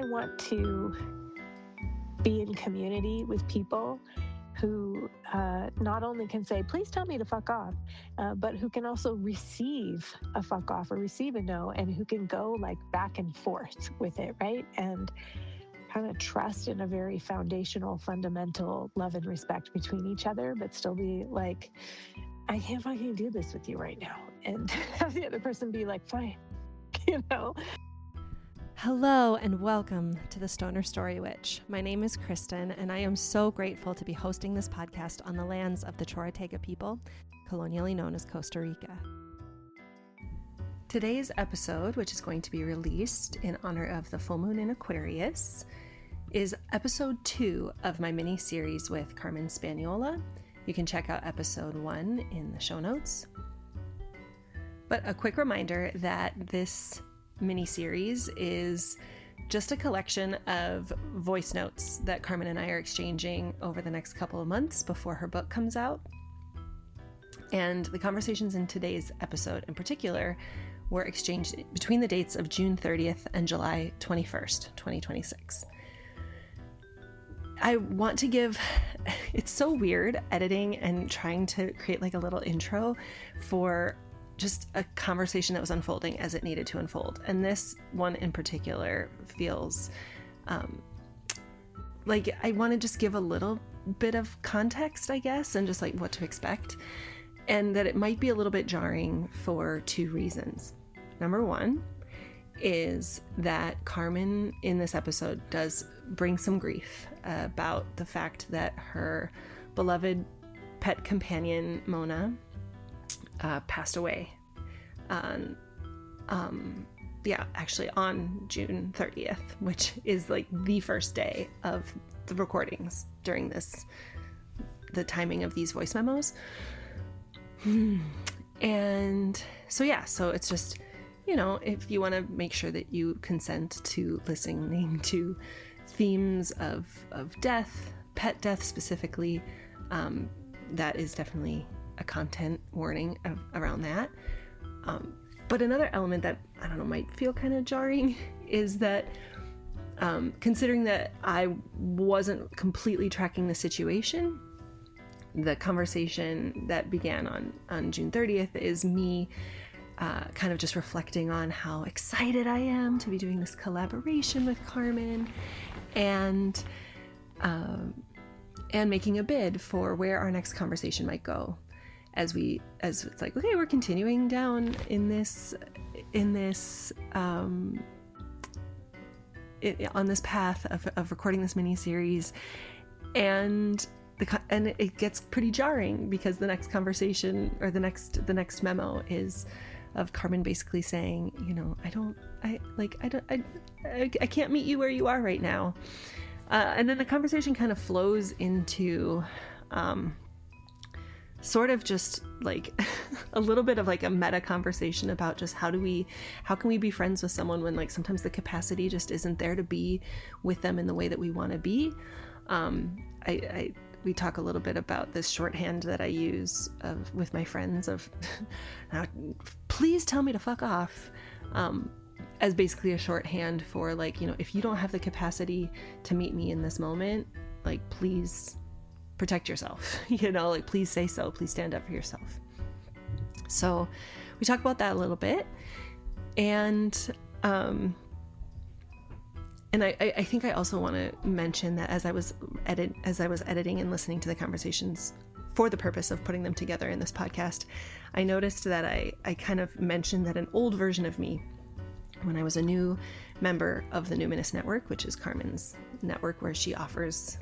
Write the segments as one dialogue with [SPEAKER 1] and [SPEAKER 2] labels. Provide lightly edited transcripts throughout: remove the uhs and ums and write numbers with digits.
[SPEAKER 1] want to be in community with people who not only can say, please tell me to fuck off, but who can also receive a fuck off or receive a no, and who can go like back and forth with it, right? And kind of trust in a very foundational, fundamental love and respect between each other, but still be like, I can't fucking do this with you right now. And have the other person be like, fine, you know?
[SPEAKER 2] Hello and welcome to the Stoner Story Witch. My name is Kristyn, and I am so grateful to be hosting this podcast on the lands of the Chorotega people, colonially known as Costa Rica. Today's episode, which is going to be released in honor of the full moon in Aquarius, is episode 2 of my mini-series with Carmen Spaniola. You can check out episode 1 in the show notes. But a quick reminder that this mini-series is just a collection of voice notes that Carmen and I are exchanging over the next couple of months before her book comes out. And the conversations in today's episode in particular were exchanged between the dates of June 30th and July 21st, 2026. I want to give, it's so weird editing and trying to create like a little intro for just a conversation that was unfolding as it needed to unfold. And this one in particular feels like I want to just give a little bit of context, I guess, and just like what to expect. And that it might be a little bit jarring for 2 reasons. Number 1 is that Carmen in this episode does bring some grief about the fact that her beloved pet companion, Mona, passed away on June 30th, which is like the first day of the recordings during the timing of these voice memos. And so it's just, if you want to make sure that you consent to listening to themes of death, pet death specifically, that is definitely a content warning around that. But another element that, I don't know, might feel kind of jarring is that considering that I wasn't completely tracking the situation, the conversation that began on June 30th is me kind of just reflecting on how excited I am to be doing this collaboration with Carmen and making a bid for where our next conversation might go. As it's like, okay, we're continuing down on this path of recording this mini-series, and it gets pretty jarring because the next conversation or the next memo is of Carmen basically saying, I can't meet you where you are right now, and then the conversation kind of flows into sort of just like a little bit of like a meta conversation about just how can we be friends with someone when like sometimes the capacity just isn't there to be with them in the way that we want to be. We talk a little bit about this shorthand that I use with my friends of please tell me to fuck off, as basically a shorthand for like, if you don't have the capacity to meet me in this moment, like please protect yourself, like please say so, please stand up for yourself. So we talk about that a little bit, and I think I also want to mention that as I was editing and listening to the conversations for the purpose of putting them together in this podcast, I noticed that I kind of mentioned that an old version of me, when I was a new member of the Numinous Network, which is Carmen's network where she offers,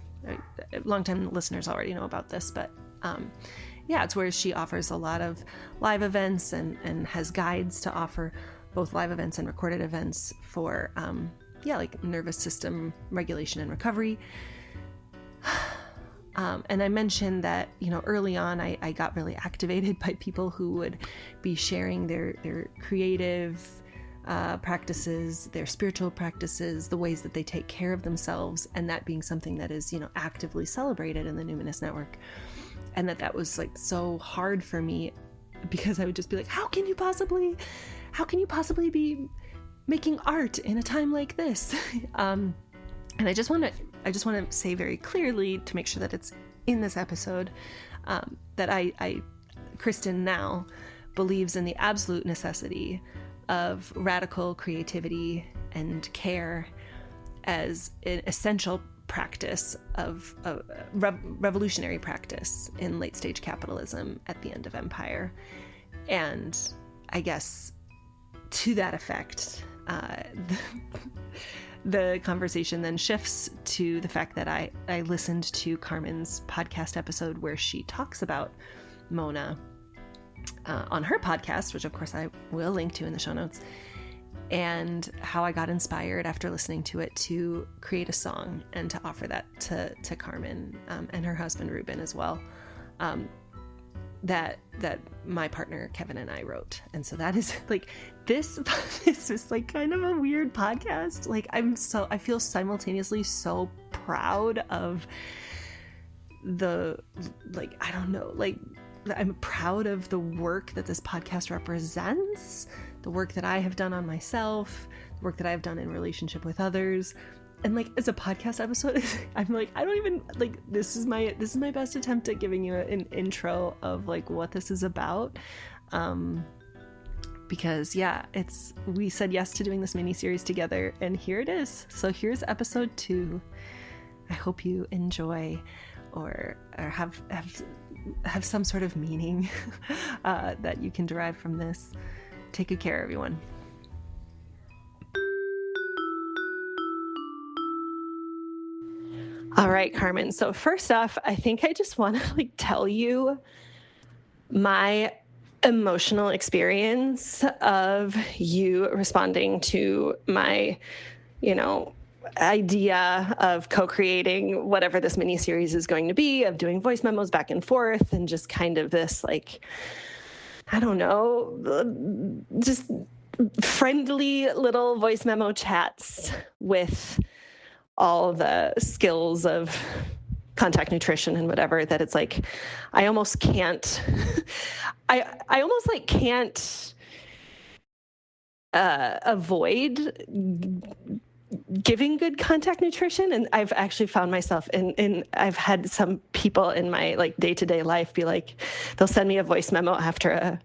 [SPEAKER 2] longtime listeners already know about this, but it's where she offers a lot of live events and has guides to offer both live events and recorded events for like nervous system regulation and recovery. And I mentioned that, early on I got really activated by people who would be sharing their creative practices, their spiritual practices, the ways that they take care of themselves, and that being something that is, actively celebrated in the Numinous Network. And that was like so hard for me, because I would just be like, how can you possibly be making art in a time like this. And I just want to say very clearly, to make sure that it's in this episode, that Kristyn now believes in the absolute necessity of radical creativity and care as an essential practice of a revolutionary practice in late stage capitalism at the end of empire. And I guess to that effect, the conversation then shifts to the fact that I listened to Carmen's podcast episode where she talks about Mona on her podcast, which of course I will link to in the show notes, and how I got inspired after listening to it to create a song and to offer that to Carmen and her husband Ruben as well, that my partner Kevin and I wrote. And so that is like, this is like kind of a weird podcast. Like I feel simultaneously so proud of I'm proud of the work that this podcast represents, the work that I have done on myself, the work that I've done in relationship with others. And like, as a podcast episode, I'm like, I don't even like, this is my best attempt at giving you an intro of like what this is about. Because yeah, we said yes to doing this mini series together, and here it is. So here's episode 2. I hope you enjoy or have some sort of meaning that you can derive from this. Take good care, everyone. All right, Carmen. So first off, I think I just want to like tell you my emotional experience of you responding to my, idea of co-creating whatever this mini-series is going to be, of doing voice memos back and forth, and just kind of this like, I don't know, just friendly little voice memo chats with all the skills of contact nutrition and whatever, that it's like, I almost can't, I almost like can't avoid giving good contact nutrition. And I've actually found myself I've had some people in my like day-to-day life be like, they'll send me a voice memo after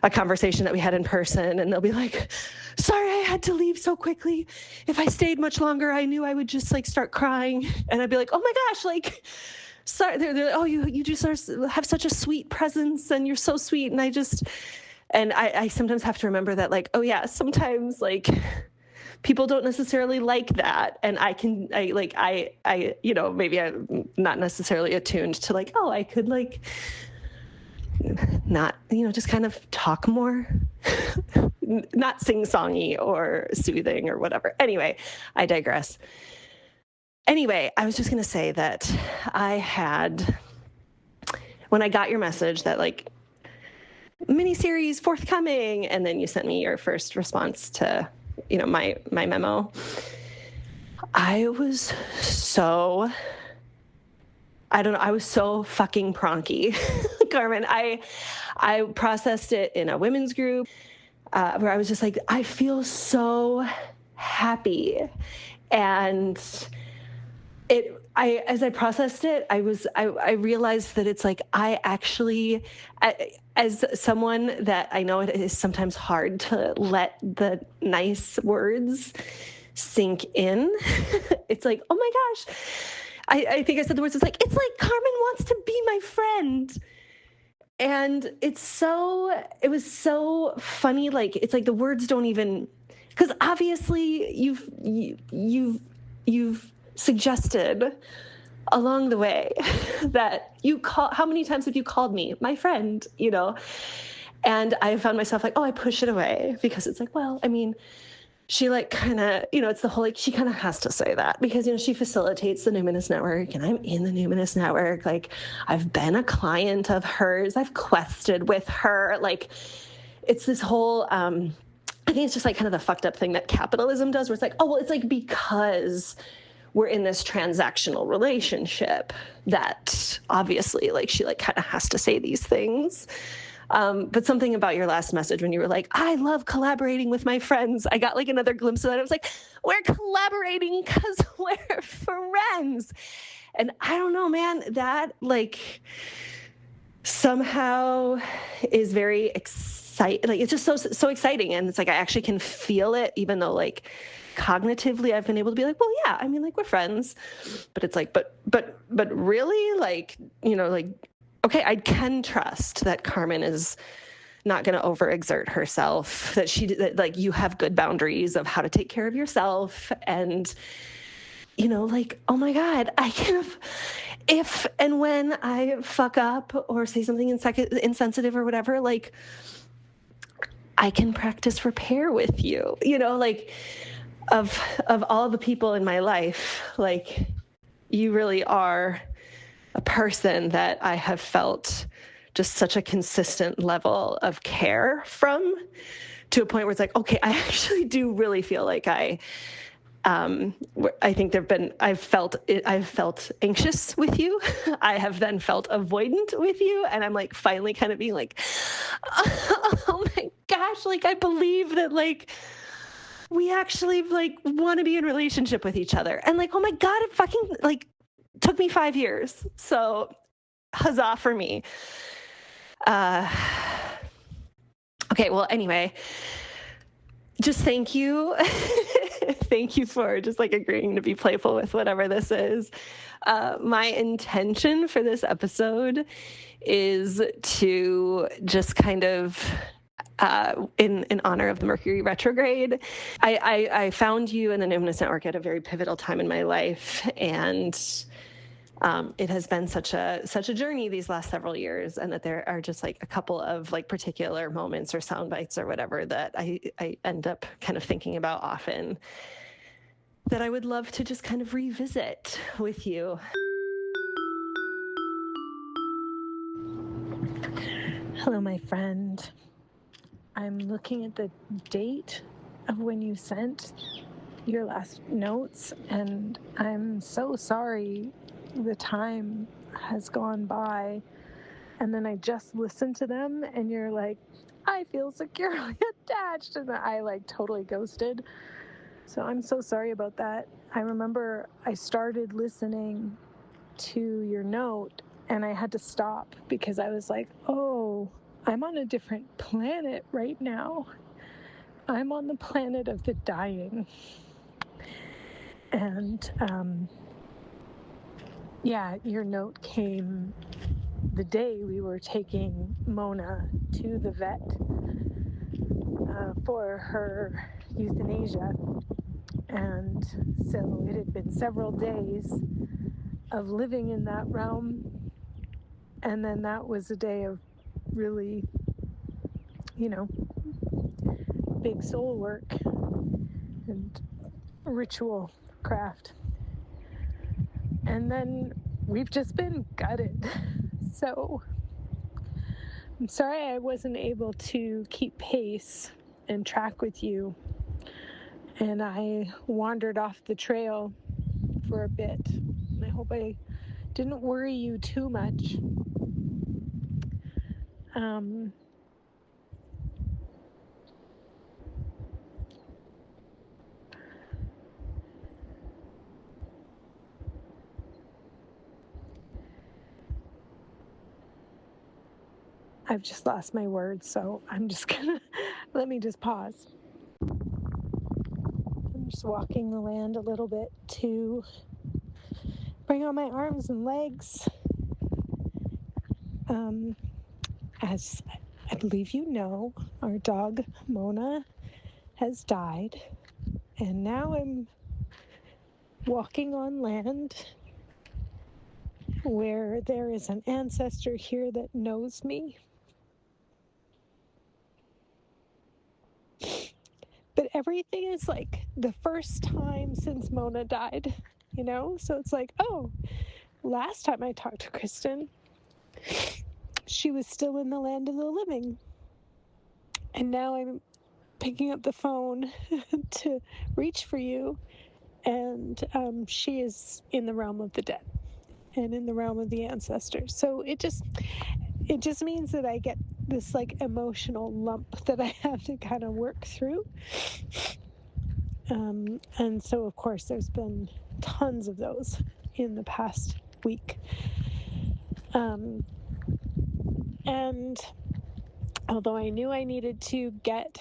[SPEAKER 2] a conversation that we had in person, and they'll be like, sorry, I had to leave so quickly. If I stayed much longer, I knew I would just like start crying. And I'd be like, oh my gosh, like, sorry. They're like, oh, you just have such a sweet presence, and you're so sweet. And I sometimes have to remember that, like, oh yeah, sometimes like people don't necessarily like that. And maybe I'm not necessarily attuned to like, oh, I could like not, just kind of talk more, not sing-songy or soothing or whatever. Anyway, I digress. Anyway, I was just going to say that when I got your message that like mini-series forthcoming, and then you sent me your first response to, my memo, I was so fucking pronky, Carmen. I processed it in a women's group where I was just like, I feel so happy. And as I processed it, I realized that it's like, I actually, as someone that I know it is sometimes hard to let the nice words sink in. It's like, oh my gosh. I think I said the words, it's like Carmen wants to be my friend. And it was so funny. Like, it's like the words don't even, because obviously you've suggested along the way that how many times have you called me my friend, And I found myself like, oh, I push it away because it's like, well, I mean, she like kind of, it's the whole, like, she kind of has to say that because, she facilitates the Numinous Network and I'm in the Numinous Network. Like, I've been a client of hers. I've quested with her. Like, it's this whole, I think it's just like kind of the fucked up thing that capitalism does where it's like, oh, well, it's like because we're in this transactional relationship that obviously like she like kind of has to say these things. But something about your last message when you were like, I love collaborating with my friends. I got like another glimpse of that. I was like, we're collaborating because we're friends. And I don't know, man, that like somehow is very exciting. Like, it's just so exciting. And it's like, I actually can feel it, even though like cognitively I've been able to be like, well, yeah, I mean, like, we're friends, but it's like, but really, like, you know, like, okay, I can trust that Carmen is not going to overexert herself, that like you have good boundaries of how to take care of yourself. And, you know, like, oh my God, I can, if and when I fuck up or say something insensitive or whatever, like, I can practice repair with you, you know, like, of all the people in my life, like, you really are a person that I have felt just such a consistent level of care from, to a point where it's like, okay, I actually do really feel like I think I've felt anxious with you. I have then felt avoidant with you. And I'm like finally kind of being like, oh my gosh, like, I believe that like we actually like want to be in relationship with each other. And like, oh my God, it fucking like took me 5 years. So huzzah for me. Okay. Well, anyway, just thank you. Thank you for just like agreeing to be playful with whatever this is. My intention for this episode is to just kind of, in honor of the Mercury retrograde, I found you in the Memos network at a very pivotal time in my life, and it has been such a journey these last several years, and that there are just like a couple of like particular moments or sound bites or whatever that I end up kind of thinking about often, that I would love to just kind of revisit with you.
[SPEAKER 1] Hello, my friend. I'm looking at the date of when you sent your last notes, and I'm so sorry the time has gone by. And then I just listened to them, and you're like, I feel securely attached, and I like totally ghosted. So I'm so sorry about that. I remember I started listening to your note, and I had to stop because I was like, oh, I'm on a different planet right now. I'm on the planet of the dying. And yeah, your note came the day we were taking Mona to the vet for her euthanasia. And so it had been several days of living in that realm. And then that was a day of really, you know, big soul work and ritual craft. And then we've just been gutted. So I'm sorry I wasn't able to keep pace and track with you. And I wandered off the trail for a bit. And I hope I didn't worry you too much. I've just lost my words, so I'm just gonna, let me just pause. I'm just walking the land a little bit to bring on my arms and legs. As I believe you know, our dog Mona has died, and now I'm walking on land where there is an ancestor here that knows me. But everything is like the first time since Mona died, you know? So it's like, oh, last time I talked to Kristyn, she was still in the land of the living. And now I'm picking up the phone to reach for you, and she is in the realm of the dead and in the realm of the ancestors. So it just means that I get this like emotional lump that I have to kind of work through. And so, of course, there's been tons of those in the past week. And although I knew I needed to get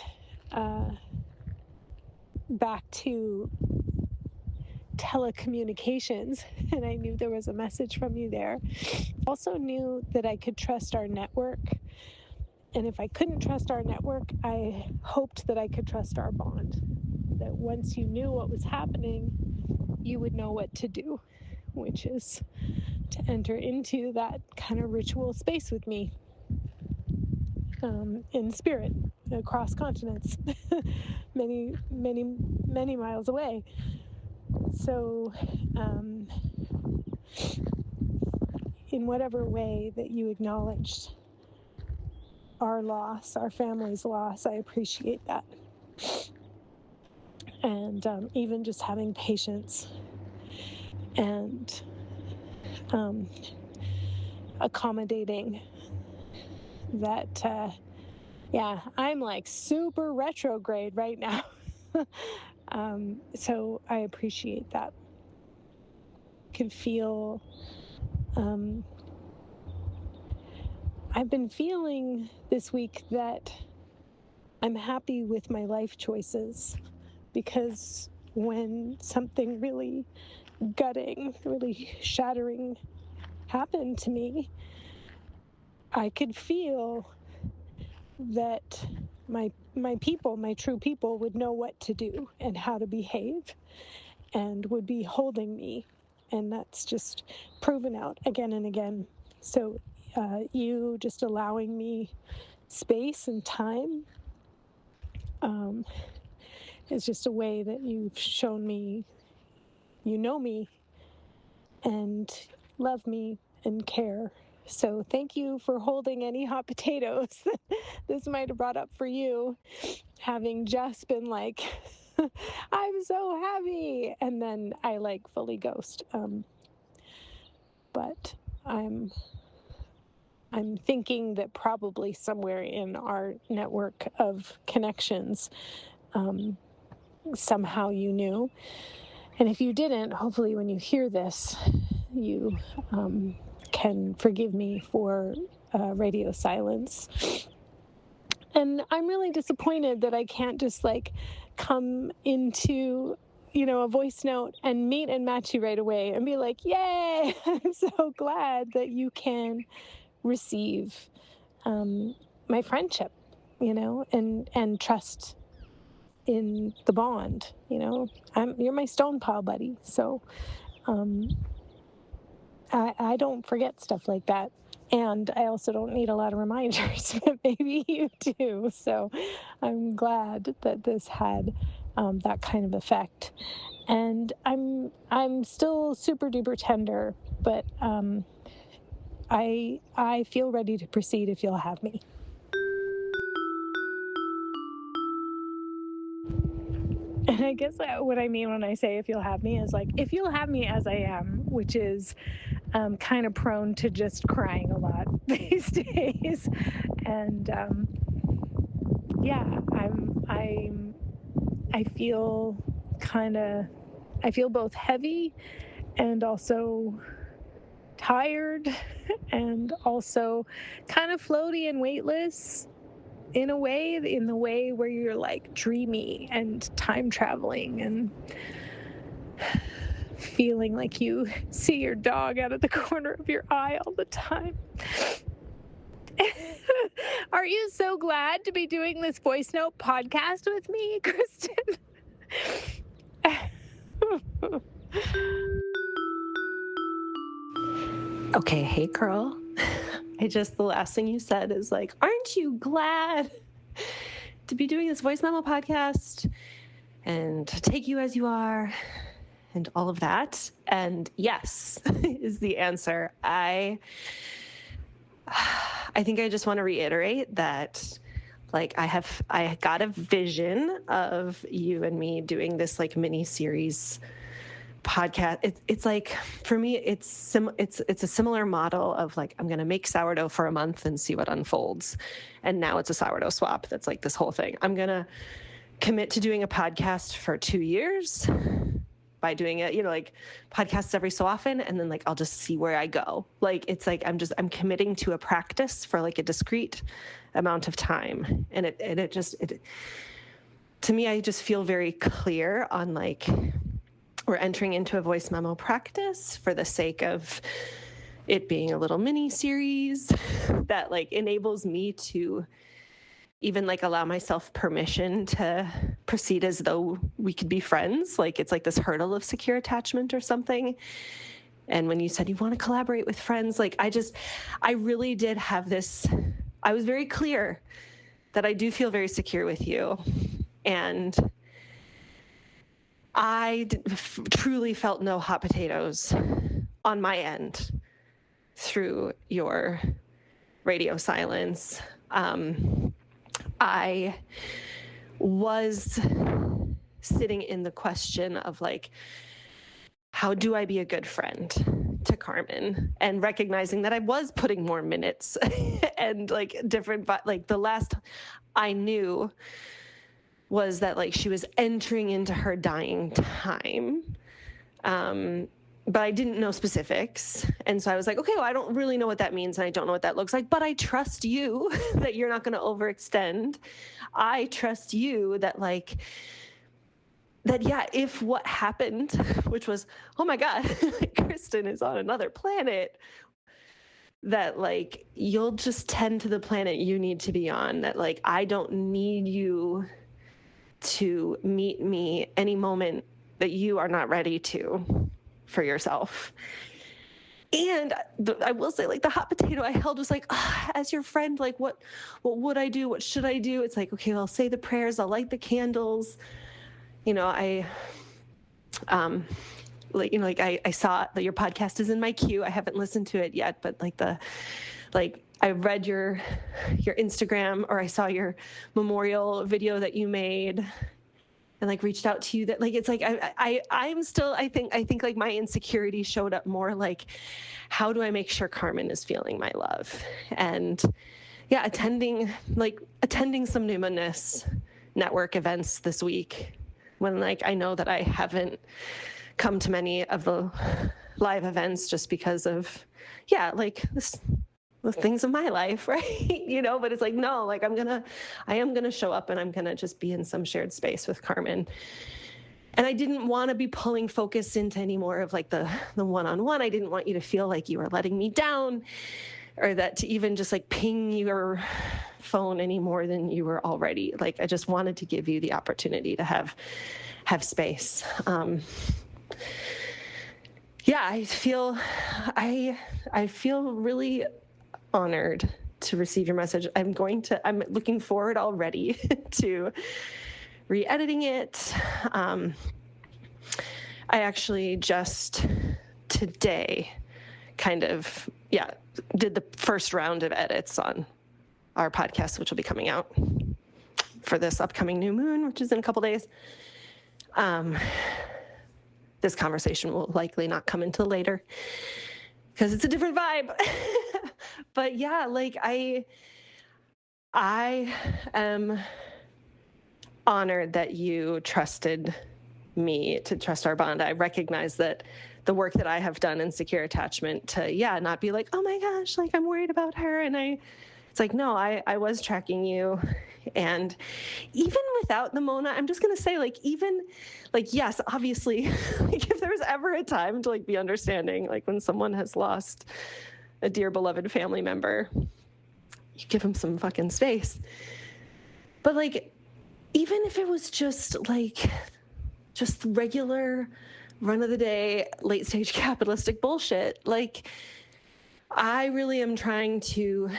[SPEAKER 1] back to telecommunications, and I knew there was a message from you there, I also knew that I could trust our network. And if I couldn't trust our network, I hoped that I could trust our bond. That once you knew what was happening, you would know what to do, which is to enter into that kind of ritual space with me in spirit, across continents, many, many, many miles away. So, in whatever way that you acknowledged our loss, our family's loss, I appreciate that. And even just having patience and accommodating that, I'm like super retrograde right now. So I appreciate that. Can feel, I've been feeling this week that I'm happy with my life choices, because when something really gutting, really shattering happened to me, I could feel that my people, my true people, would know what to do and how to behave and would be holding me. And that's just proven out again and again. So you just allowing me space and time is just a way that you've shown me you know me and love me and care. So thank you for holding any hot potatoes this might have brought up for you, having just been like, I'm so happy, and then I like fully ghost. But I'm thinking that probably somewhere in our network of connections, somehow you knew. And if you didn't, hopefully when you hear this, you can forgive me for radio silence. And I'm really disappointed that I can't just like come into, a voice note and meet and match you right away and be like, yay, I'm so glad that you can receive my friendship, and trust in the bond. You're my stone pile buddy. So I don't forget stuff like that. And I also don't need a lot of reminders, but maybe you do. So I'm glad that this had that kind of effect. And I'm still super duper tender, but I feel ready to proceed if you'll have me. And I guess what I mean when I say if you'll have me is like, if you'll have me as I am, which is kind of prone to just crying a lot these days. And I feel both heavy and also tired and also kind of floaty and weightless in the way where you're like dreamy and time traveling and feeling like you see your dog out of the corner of your eye all the time. Are you so glad to be doing this voice note podcast with me, Kristyn?
[SPEAKER 2] Okay, hey girl. The last thing you said is like, aren't you glad to be doing this voice memo podcast and to take you as you are and all of that? And yes is the answer. I think I just want to reiterate that, like, I got a vision of you and me doing this like mini series podcast, it's like, for me, it's a similar model of like, I'm going to make sourdough for a month and see what unfolds. And now it's a sourdough swap. That's like this whole thing. I'm going to commit to doing a podcast for 2 years by doing it, like podcasts every so often. And then like, I'll just see where I go. Like, it's like, I'm committing to a practice for like a discrete amount of time. And it to me, I just feel very clear on like, we're entering into a voice memo practice for the sake of it being a little mini series that like enables me to even like allow myself permission to proceed as though we could be friends. Like, it's like this hurdle of secure attachment or something. And when you said you want to collaborate with friends, like I really did have this, I was very clear that I do feel very secure with you. And I truly felt no hot potatoes on my end through your radio silence. I was sitting in the question of like, how do I be a good friend to Carmen? And recognizing that I was putting more minutes and like different, like the last I knew was that like she was entering into her dying time. But I didn't know specifics. And so I was like, okay, well, I don't really know what that means. And I don't know what that looks like, but I trust you that you're not going to overextend. I trust you that like, that, yeah, if what happened, which was, oh my God, Kristyn is on another planet, that like, you'll just tend to the planet you need to be on, that like, I don't need you to meet me any moment that you are not ready to for yourself. And I will say, like, the hot potato I held was like, as your friend, like, what would I do? What should I do? It's like, okay, well, I'll say the prayers. I'll light the candles. I saw that your podcast is in my queue. I haven't listened to it yet, but I read your Instagram, or I saw your memorial video that you made, and like reached out to you. That like, it's like I'm still, I think like my insecurity showed up more like, how do I make sure Carmen is feeling my love? And yeah, attending some Numinous network events this week, when like I know that I haven't come to many of the live events just because of the things of my life, right? But it's like, no, like I am gonna show up, and I'm gonna just be in some shared space with Carmen. And I didn't want to be pulling focus into any more of like the one-on-one. I didn't want you to feel like you were letting me down, or that to even just like ping your phone any more than you were already. Like, I just wanted to give you the opportunity to have space. I feel really honored to receive your message. I'm looking forward already to re-editing it. I actually just today did the first round of edits on our podcast, which will be coming out for this upcoming new moon, which is in a couple days. This conversation will likely not come until later because it's a different vibe. But yeah, like I am honored that you trusted me to trust our bond. I recognize that the work that I have done in secure attachment to, not be like, oh my gosh, like I'm worried about her. And it's like, no, I was tracking you. And even without the Mona, I'm just going to say, like, even like, yes, obviously, like if there was ever a time to like be understanding, like when someone has lost a dear beloved family member, you give them some fucking space. But like, even if it was just regular run of the day, late stage capitalistic bullshit, like I really am trying to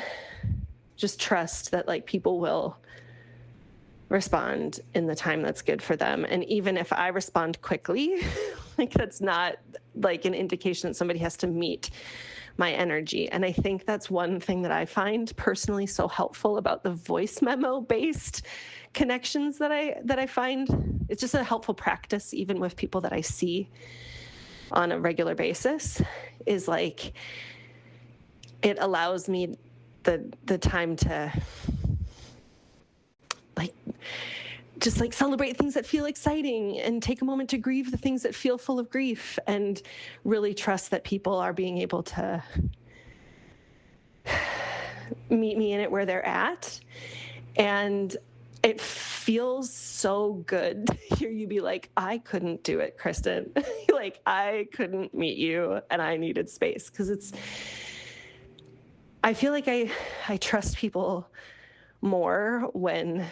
[SPEAKER 2] just trust that like people will respond in the time that's good for them. And even if I respond quickly, like that's not like an indication that somebody has to meet my energy. And I think that's one thing that I find personally so helpful about the voice memo based connections that I find. It's just a helpful practice, even with people that I see. on a regular basis is like, it allows me the time to like just like celebrate things that feel exciting and take a moment to grieve the things that feel full of grief, and really trust that people are being able to meet me in it where they're at. And it feels so good to hear you be like, I couldn't do it, Kristyn. Like, I couldn't meet you and I needed space. Because I feel like I trust people more when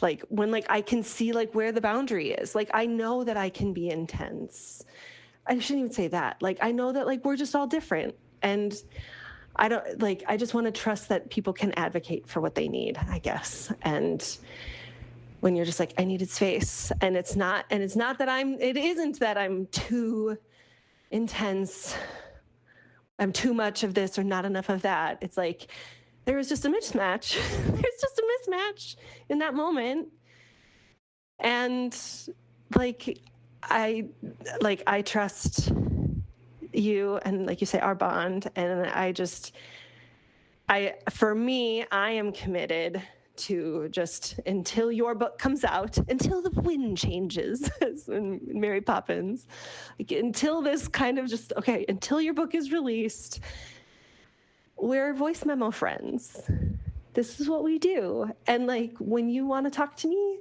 [SPEAKER 2] I can see like where the boundary is. Like, I know that I can be intense. I shouldn't even say that. Like, I know that like we're just all different, and I just want to trust that people can advocate for what they need, I guess. And when you're just like, I needed space, and it isn't that I'm too intense, I'm too much of this or not enough of that. It's like, there was just a mismatch. There's just a mismatch in that moment. And I trust you, and like you say, our bond. And for me, I am committed to just, until your book comes out, until the wind changes, as in Mary Poppins, like, until this kind of just, okay, until your book is released, we're voice memo friends. This is what we do. And like, when you want to talk to me,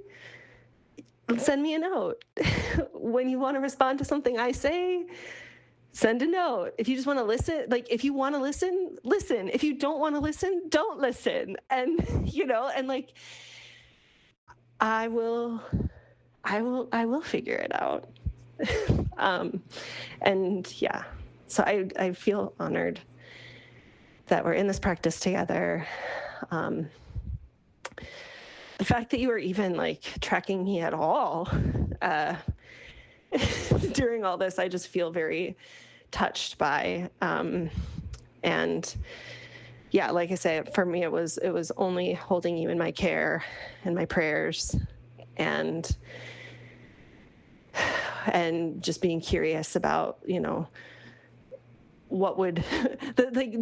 [SPEAKER 2] send me a note. When you want to respond to something I say, send a note. If you just want to listen, like, if you want to listen, listen. If you don't want to listen, don't listen. And, and like, I will figure it out. And yeah, so I feel honored that we're in this practice together. The fact that you were even like tracking me at all during all this, I just feel very touched by. And yeah, like I say, for me, it was only holding you in my care and my prayers, and just being curious about, what would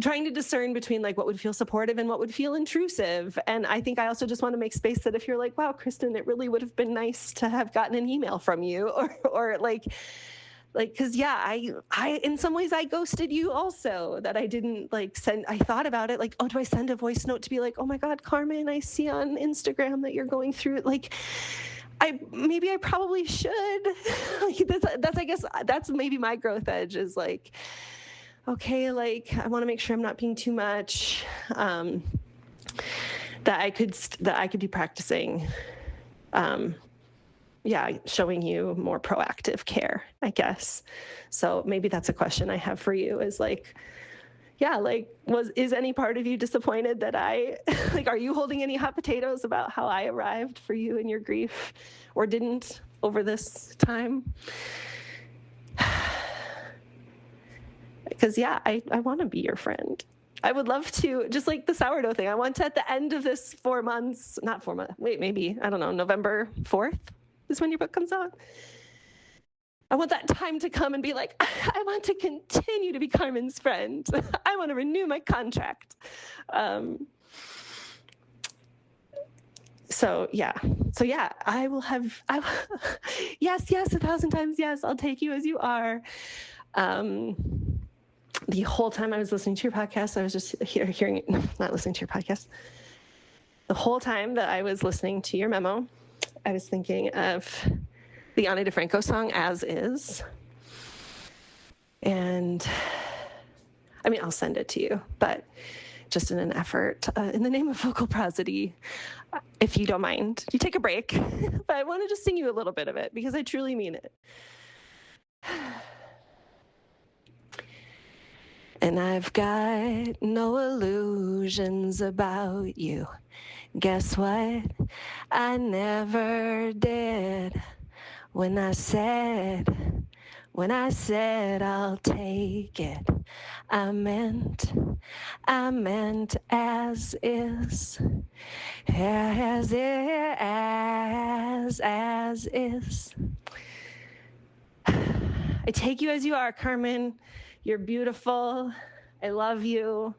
[SPEAKER 2] trying to discern between like what would feel supportive and what would feel intrusive. And I think I also just want to make space that if you're like, wow, Kristyn, it really would have been nice to have gotten an email from you, or like, cause yeah, I, in some ways I ghosted you also, that I didn't like send, I thought about it, like, oh, do I send a voice note to be like, oh my God, Carmen, I see on Instagram that you're going through it. Like, I probably should. Like, that's, I guess that's maybe my growth edge, is like, okay, like, I want to make sure I'm not being too much, that I could be practicing, showing you more proactive care, I guess. So maybe that's a question I have for you, is like, yeah, like, is any part of you disappointed that are you holding any hot potatoes about how I arrived for you in your grief, or didn't, over this time? Because yeah, I want to be your friend. I would love to, just like the sourdough thing, I want to, at the end of this 4 months, not 4 months, maybe, I don't know, November 4th is when your book comes out. I want that time to come and be like, I want to continue to be Carmen's friend. I want to renew my contract. So yeah, I will have, yes, 1,000 times yes, I'll take you as you are. The whole time I was listening to your podcast, I was just hearing, not listening to your podcast. The whole time that I was listening to your memo, I was thinking of the Ani DeFranco song, As Is. And I mean, I'll send it to you, but just in an effort, in the name of vocal prosody, if you don't mind, you take a break. But I want to just sing you a little bit of it, because I truly mean it. And I've got no illusions about you. Guess what? I never did. When I said I'll take it, I meant as is. As is. I take you as you are, Carmen. You're beautiful. I love you.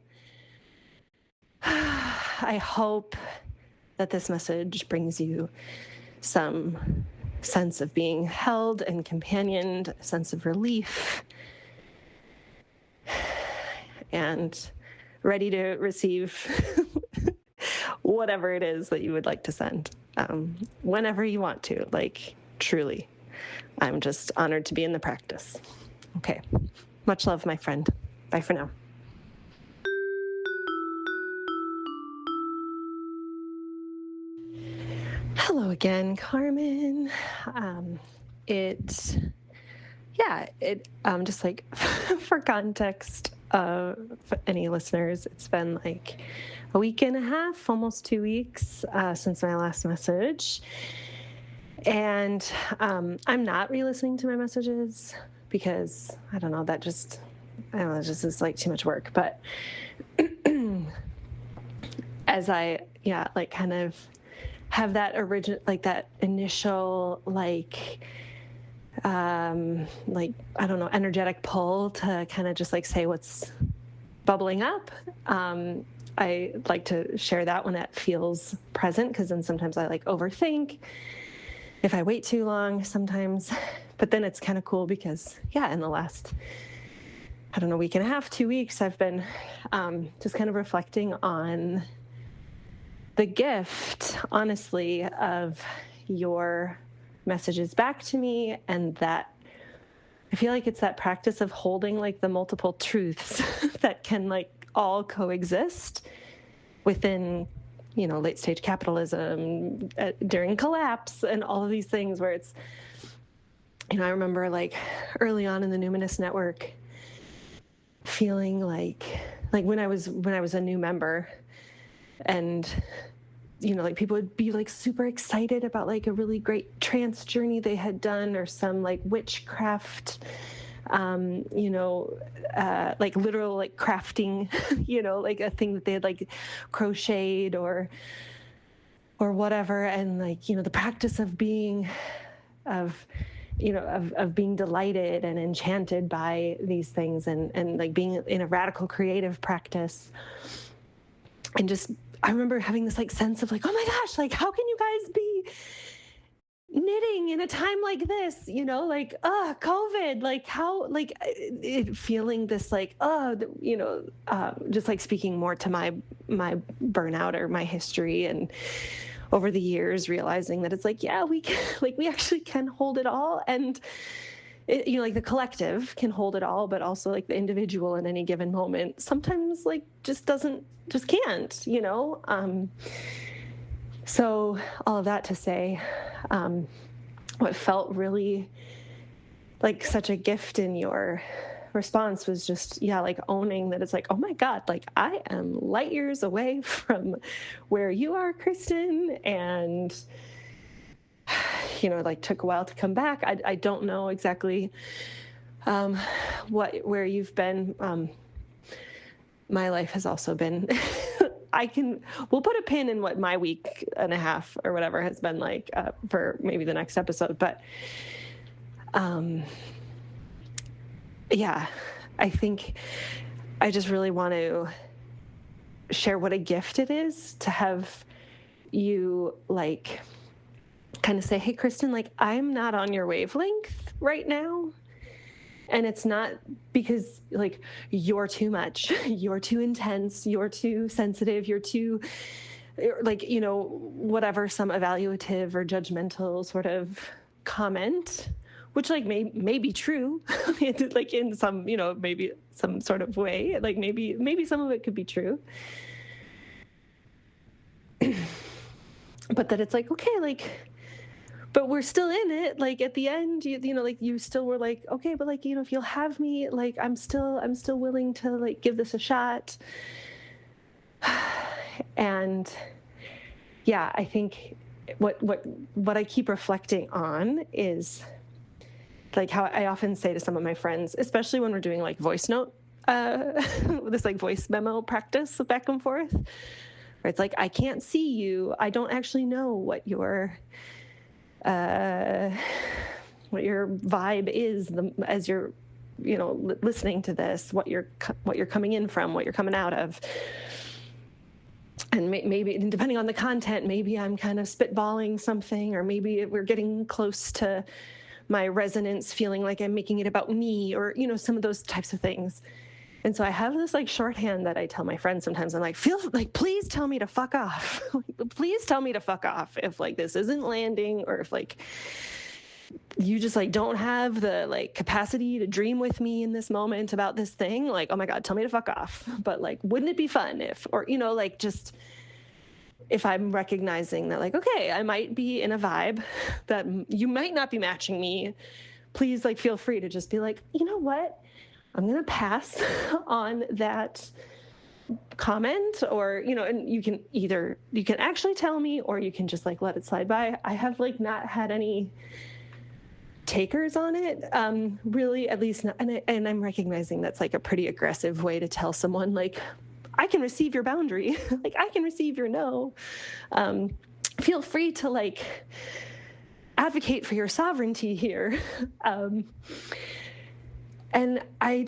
[SPEAKER 2] I hope that this message brings you some sense of being held and companioned, a sense of relief, and ready to receive whatever it is that you would like to send, whenever you want to. Like, truly, I'm just honored to be in the practice. Okay. Much love, my friend. Bye for now. Hello again, Carmen. Just like for context, for any listeners, it's been like a week and a half, almost 2 weeks since my last message. And I'm not re-listening to my messages because I don't know, it just is like too much work. But as I, kind of have that initial, I don't know, energetic pull to kind of just like say what's bubbling up. I like to share that when it feels present, because then sometimes I like overthink if I wait too long sometimes. But then it's kind of cool because, in the last, week and a half, 2 weeks, I've been just kind of reflecting on the gift, honestly, of your messages back to me, and that I feel like it's that practice of holding like the multiple truths that can like all coexist within, late stage capitalism, during collapse, and all of these things where it's, I remember like early on in the Numinous Network feeling like when I was a new member, and like people would be like super excited about like a really great trance journey they had done, or some like witchcraft, like literal like crafting, like a thing that they had like crocheted or whatever. And like, the practice of being, of being delighted and enchanted by these things, and like being in a radical creative practice. And just, I remember having this like sense of like, oh my gosh, like how can you guys be knitting in a time like this, COVID, like how, like it feeling this like, just like speaking more to my burnout or my history, and over the years realizing that it's like, we actually can hold it all. And like the collective can hold it all, but also like the individual in any given moment sometimes like just can't, so all of that to say, what felt really like such a gift in your response was just, like owning that it's like, oh my God, like I am light years away from where you are, Kristyn, and like took a while to come back. I don't know exactly where you've been. My life has also been, we'll put a pin in what my week and a half or whatever has been like for maybe the next episode. But I think I just really want to share what a gift it is to have you like kind of say, hey, Kristyn, like I'm not on your wavelength right now. And it's not because like you're too much, you're too intense, you're too sensitive, you're too like, whatever, some evaluative or judgmental sort of comment, which like may be true, like in some, maybe some sort of way, like maybe some of it could be true. But that it's like, okay, like, but we're still in it. Like at the end, like you still were like, okay, but like, if you'll have me, like, I'm still willing to like give this a shot. And I think what I keep reflecting on is like how I often say to some of my friends, especially when we're doing like voice note, this like voice memo practice back and forth, where it's like, I can't see you. I don't actually know what your vibe is as you're, listening to this, what you're coming in from, what you're coming out of. And maybe, depending on the content, maybe I'm kind of spitballing something, or maybe we're getting close to my resonance, feeling like I'm making it about me, or, some of those types of things. And so I have this shorthand that I tell my friends sometimes. I'm like, please tell me to fuck off. Please tell me to fuck off if this isn't landing, or if you just don't have the capacity to dream with me in this moment about this thing. Oh my God, tell me to fuck off. But wouldn't it be fun if, or, just if I'm recognizing that okay, I might be in a vibe that you might not be matching me, please feel free to just be you know what? I'm going to pass on that comment, or, and you can actually tell me, or you can just let it slide by. I have not had any takers on it, really, at least not, and I'm recognizing that's a pretty aggressive way to tell someone I can receive your boundary. I can receive your no. Feel free to advocate for your sovereignty here. And I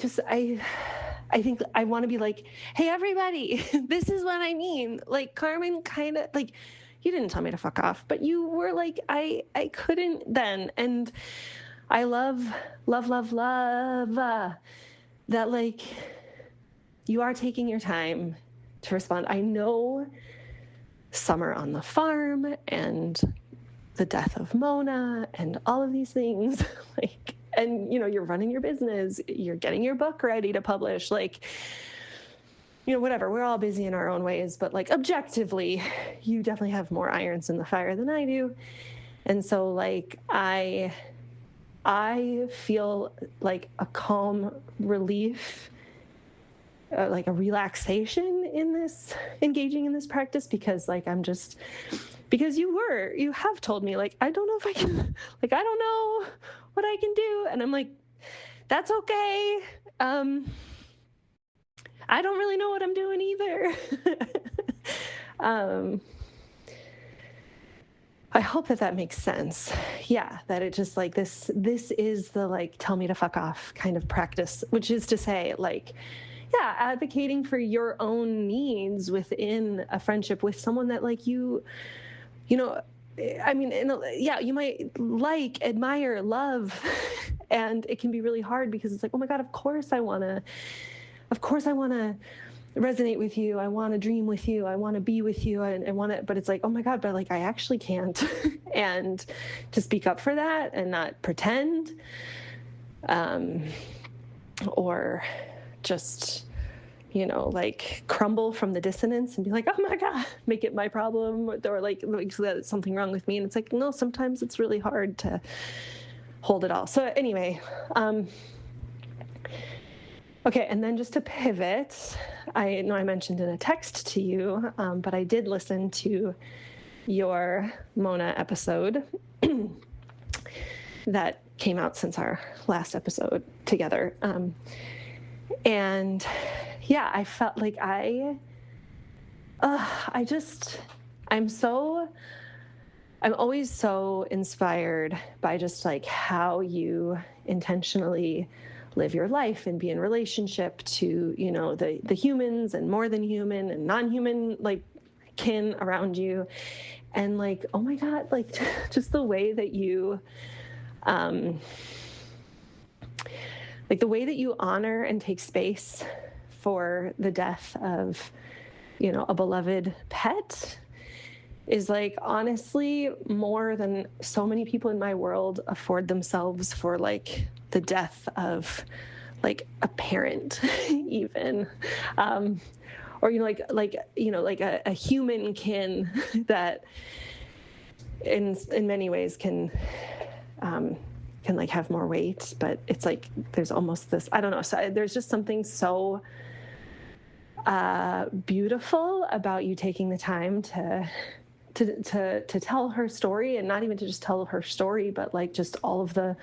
[SPEAKER 2] think I want to be hey, everybody, this is what I mean. Carmen kind of you didn't tell me to fuck off, but you were I couldn't then. And I love that you are taking your time to respond. I know summer on the farm and the death of Mona and all of these things, and you're running your business, you're getting your book ready to publish, whatever. We're all busy in our own ways, but objectively, you definitely have more irons in the fire than I do. And so I feel a calm relief, a relaxation in this, engaging in this practice, because because you have told me I don't know if I can, I don't know what I can do. And I'm that's okay. I don't really know what I'm doing either. I hope that makes sense. Yeah, that it just this is the tell me to fuck off kind of practice, which is to say yeah, advocating for your own needs within a friendship with someone that you I mean, yeah, you might admire, love, and it can be really hard because it's oh my God, of course I want to resonate with you. I want to dream with you. I want to be with you. I want to, but it's oh my God, but I actually can't. And to speak up for that and not pretend, or just, crumble from the dissonance and be oh my God, make it my problem, or there's something wrong with me. And it's no, sometimes it's really hard to hold it all. So anyway, okay. And then just to pivot, I know I mentioned in a text to you, but I did listen to your Mona episode that came out since our last episode together. And yeah, I felt I'm always so inspired by just how you intentionally live your life and be in relationship to, the humans and more than human and non-human, kin around you. And oh my God, just the way that you, the way that you honor and take space for the death of, a beloved pet is honestly more than so many people in my world afford themselves for the death of a parent even, or a human kin that in many ways can have more weight, but it's there's almost this, I don't know, so there's just something so beautiful about you taking the time to tell her story, and not even to just tell her story, but just all of the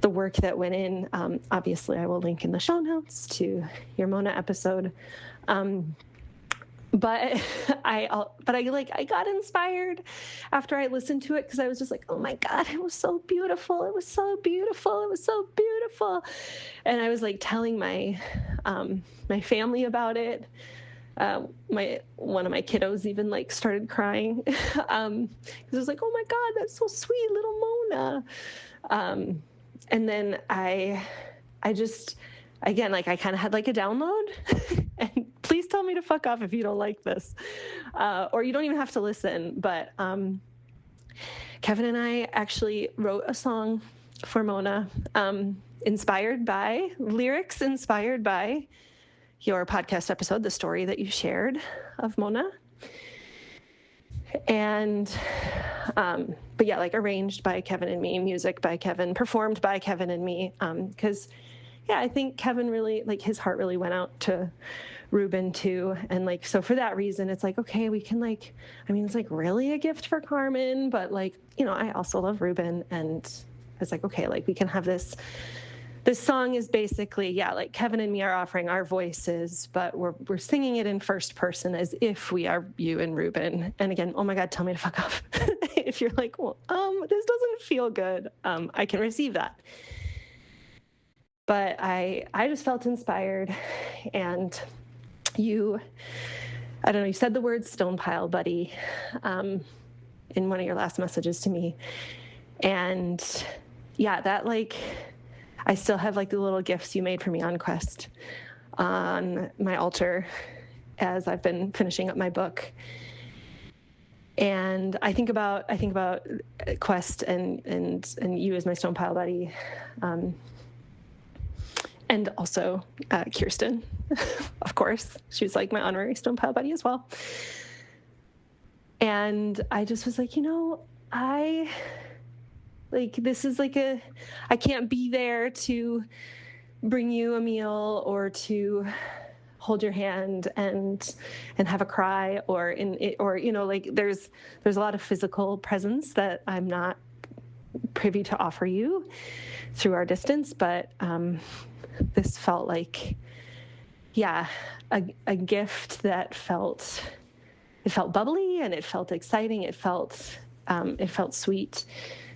[SPEAKER 2] work that went in. Obviously I will link in the show notes to your Mona episode. But I got inspired after I listened to it, because I was just like, oh my God, it was so beautiful. It was so beautiful. It was so beautiful. And I was like telling my family about it. One of my kiddos even like started crying, because I was like, oh my God, that's so sweet, little Mona. And then I just, again, like I kind of had like a download and please tell me to fuck off if you don't like this, or you don't even have to listen. But Kevin and I actually wrote a song for Mona, lyrics inspired by your podcast episode, the story that you shared of Mona. And, but yeah, like arranged by Kevin and me, music by Kevin, performed by Kevin and me. Cause yeah, I think Kevin really, like his heart really went out to Ruben too. And like, so for that reason, it's like, okay, we can like, I mean, it's like really a gift for Carmen, but like, you know, I also love Ruben, and it's like, okay, like we can have this song is basically, yeah, like Kevin and me are offering our voices, but we're singing it in first person as if we are you and Ruben. And again, oh my God, tell me to fuck off. If you're like, well, this doesn't feel good, I can receive that. But I just felt inspired, and you said the word stone pile buddy in one of your last messages to me. And yeah, that like, I still have like the little gifts you made for me on Quest on my altar as I've been finishing up my book. And I think about Quest and you as my stone pile buddy. And also Kristyn, of course. She was like my honorary stone pile buddy as well. And I just was like, you know, this is like I can't be there to bring you a meal or to hold your hand and have a cry or you know, like there's a lot of physical presence that I'm not privy to offer you through our distance. But this felt like, yeah, a gift that felt bubbly, and it felt exciting. It felt sweet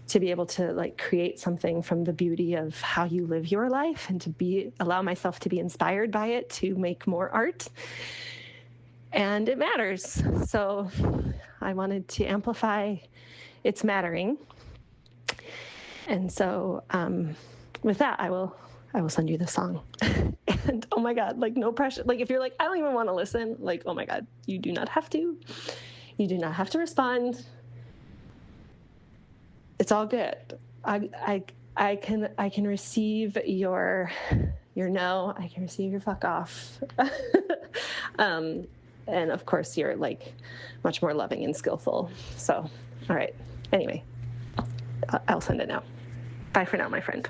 [SPEAKER 2] to be able to like create something from the beauty of how you live your life, and to allow myself to be inspired by it, to make more art. And it matters. So I wanted to amplify its mattering. And so with that, I will send you the song. And oh my God, like no pressure. Like if you're like, I don't even want to listen, like, oh my God, you do not have to. You do not have to respond. It's all good. I can receive your no. I can receive your fuck off. And of course, you're like much more loving and skillful. So, all right. Anyway, I'll send it now. Bye for now, my friend.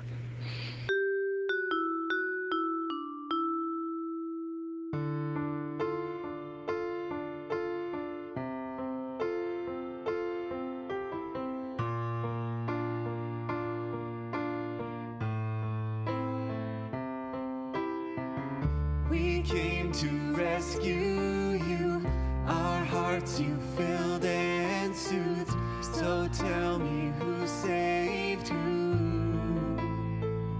[SPEAKER 3] We came to rescue you. Our hearts you filled and soothed. So tell me who saved who.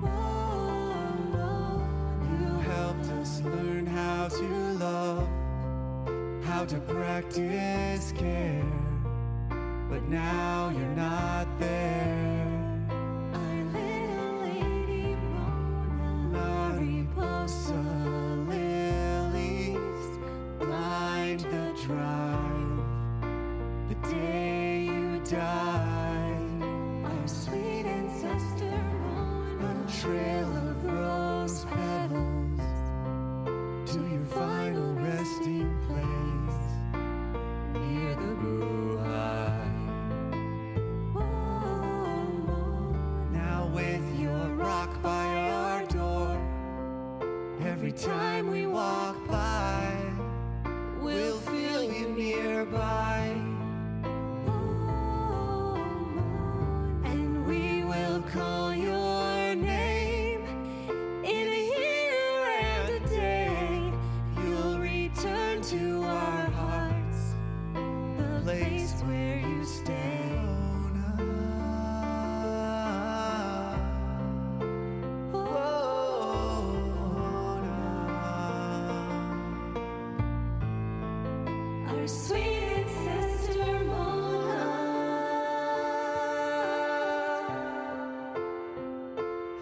[SPEAKER 3] Oh, you helped us learn how to love, how to practice care. But now you're not there. Our little lady Mona, Mariposa lilies lined the drive the day you died. Our sweet ancestor Mona, a trail of rose petals to your final resting place near the blue-eye. Now with your rock by our door, every time we walk by, we'll feel you nearby. And we will call your name in a year and a day. You'll return to our hearts. Our sweet sister Mona.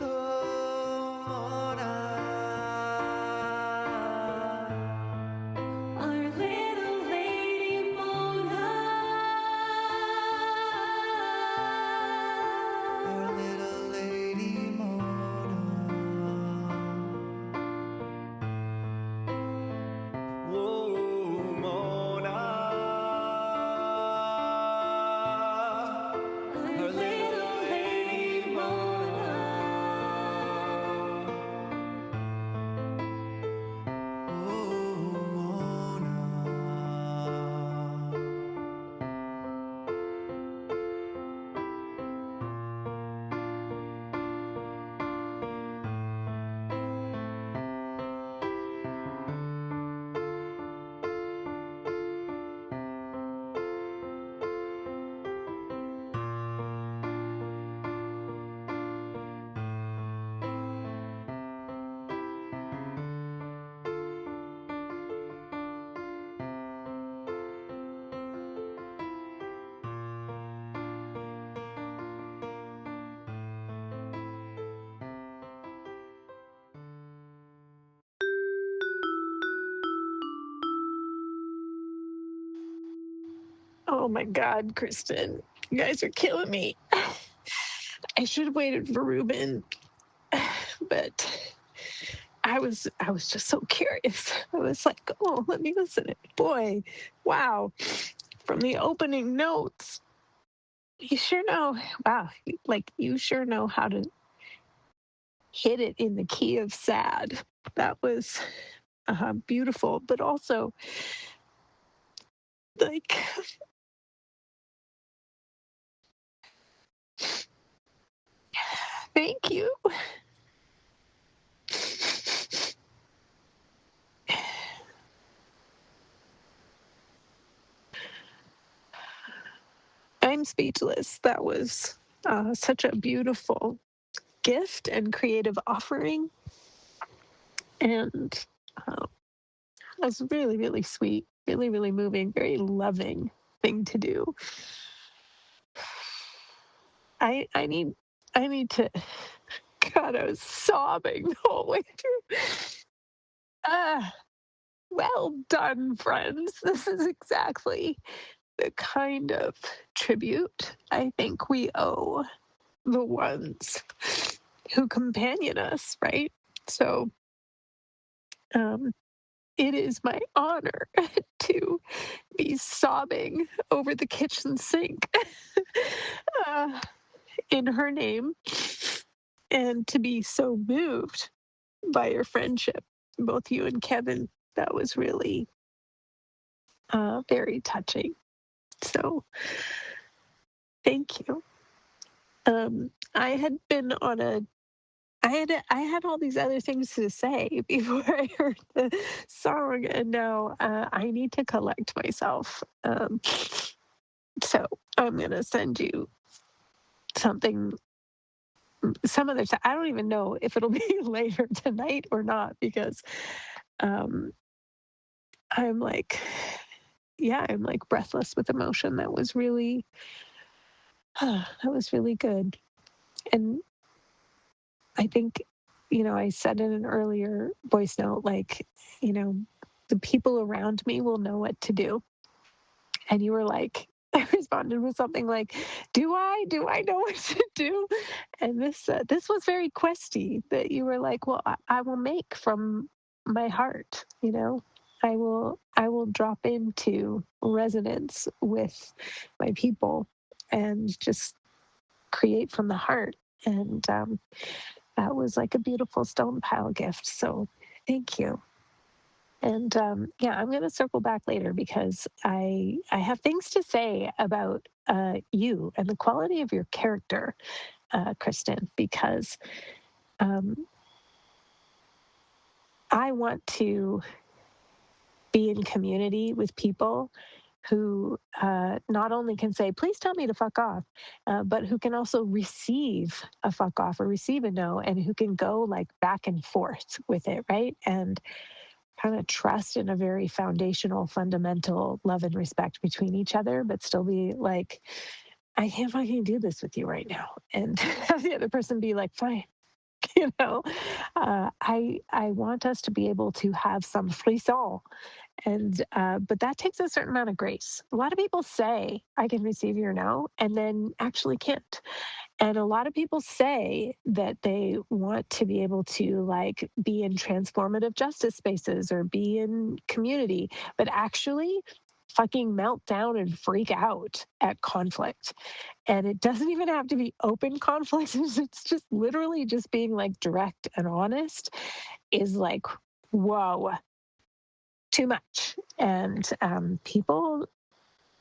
[SPEAKER 3] Oh, Mona. Our little lady Mona. Our little lady Mona. Whoa, Mona. Our little lady Mona. Oh, Mona.
[SPEAKER 1] Oh my God, Kristyn, you guys are killing me. I should have waited for Ruben, but I was just so curious. I was like, oh, let me listen. Boy, wow. From the opening notes, you sure know, wow, like you sure know how to hit it in the key of sad. That was beautiful, but also like, thank you. I'm speechless. That was such a beautiful gift and creative offering. And that's really, really sweet, really, really moving, very loving thing to do. I need to. God, I was sobbing the whole way through. Well done, friends. This is exactly the kind of tribute I think we owe the ones who companion us, right? So, it is my honor to be sobbing over the kitchen sink in her name, and to be so moved by your friendship, both you and Kevin. That was really very touching. So, thank you. I had been on a I had all these other things to say before I heard the song, and now I need to collect myself. So I'm gonna send you something some other time. I don't even know if it'll be later tonight or not, because I'm like, yeah, I'm like breathless with emotion. That was really good. And I think, I said in an earlier voice note, like, the people around me will know what to do. And you were like, I responded with something like, do I know what to do? And this was very questy, that you were like, well, I will make from my heart, I will drop into resonance with my people and just create from the heart. And that was like a beautiful stone pile gift. So thank you. And yeah, I'm going to circle back later, because I have things to say about you and the quality of your character, Kristyn, because I want to be in community with people who not only can say, please tell me to fuck off, but who can also receive a fuck off or receive a no, and who can go like back and forth with it, right? And kind of trust in a very foundational, fundamental love and respect between each other, but still be like, I can't fucking do this with you right now. And have the other person be like, fine. I want us to be able to have some frisson, and but that takes a certain amount of grace. A lot of people say I can receive your no, and then actually can't. And a lot of people say that they want to be able to like be in transformative justice spaces or be in community, but actually fucking melt down and freak out at conflict. And it doesn't even have to be open conflict. It's just literally just being like direct and honest is like, whoa, too much. And people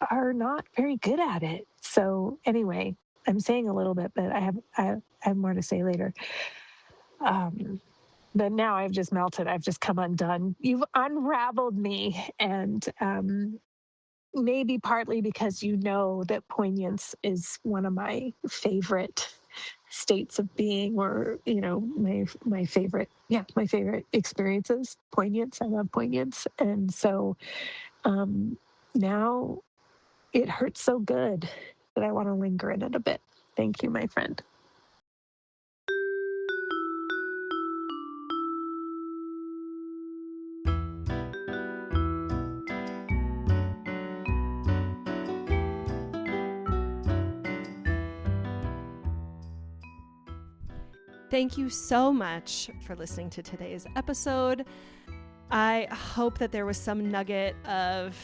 [SPEAKER 1] are not very good at it. So anyway, I'm saying a little bit, but I have more to say later. But now I've just melted. I've just come undone. You've unraveled me. And maybe partly because you know that poignance is one of my favorite states of being, or my favorite experiences. Poignance. I love poignance. And so now it hurts so good that I want to linger in it a bit. Thank you, my friend.
[SPEAKER 2] Thank you so much for listening to today's episode. I hope that there was some nugget of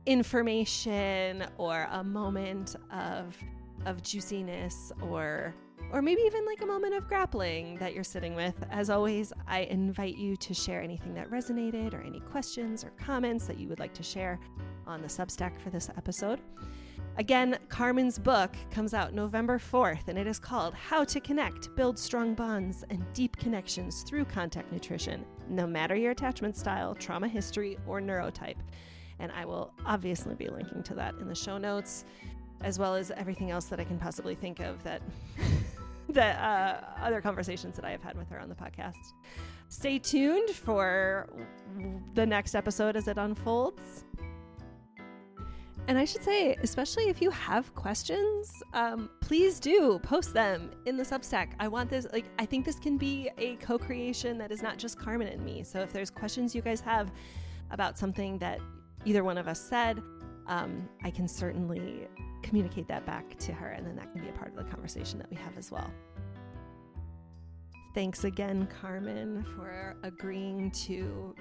[SPEAKER 2] information or a moment of juiciness or maybe even like a moment of grappling that you're sitting with. As always, I invite you to share anything that resonated or any questions or comments that you would like to share on the Substack for this episode. Again, Carmen's book comes out November 4th, and it is called How to Connect, Build Strong Bonds, and Deep Connections Through Contact Nutrition, no matter your attachment style, trauma history, or neurotype. And I will obviously be linking to that in the show notes, as well as everything else that I can possibly think of that other conversations that I have had with her on the podcast. Stay tuned for the next episode as it unfolds. And I should say, especially if you have questions, please do post them in the Substack. I want this, I think this can be a co-creation that is not just Carmen and me. So if there's questions you guys have about something that either one of us said, I can certainly communicate that back to her, and then that can be a part of the conversation that we have as well. Thanks again, Carmen, for agreeing to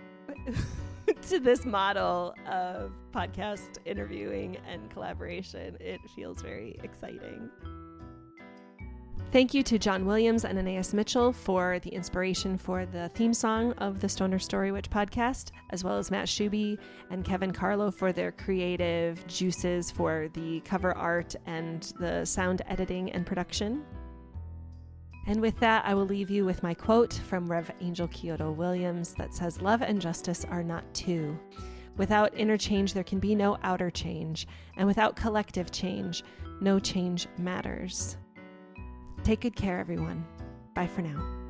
[SPEAKER 2] this model of podcast interviewing and collaboration. It feels very exciting. Thank you to John Williams and Anais Mitchell for the inspiration for the theme song of the Stoner Story Witch podcast, as well as Matt Schubbe and Kevin Carlo for their creative juices for the cover art and the sound editing and production. And with that, I will leave you with my quote from Rev. Angel Kyoto Williams that says, "Love and justice are not two. Without inner change, there can be no outer change. And without collective change, no change matters." Take good care, everyone. Bye for now.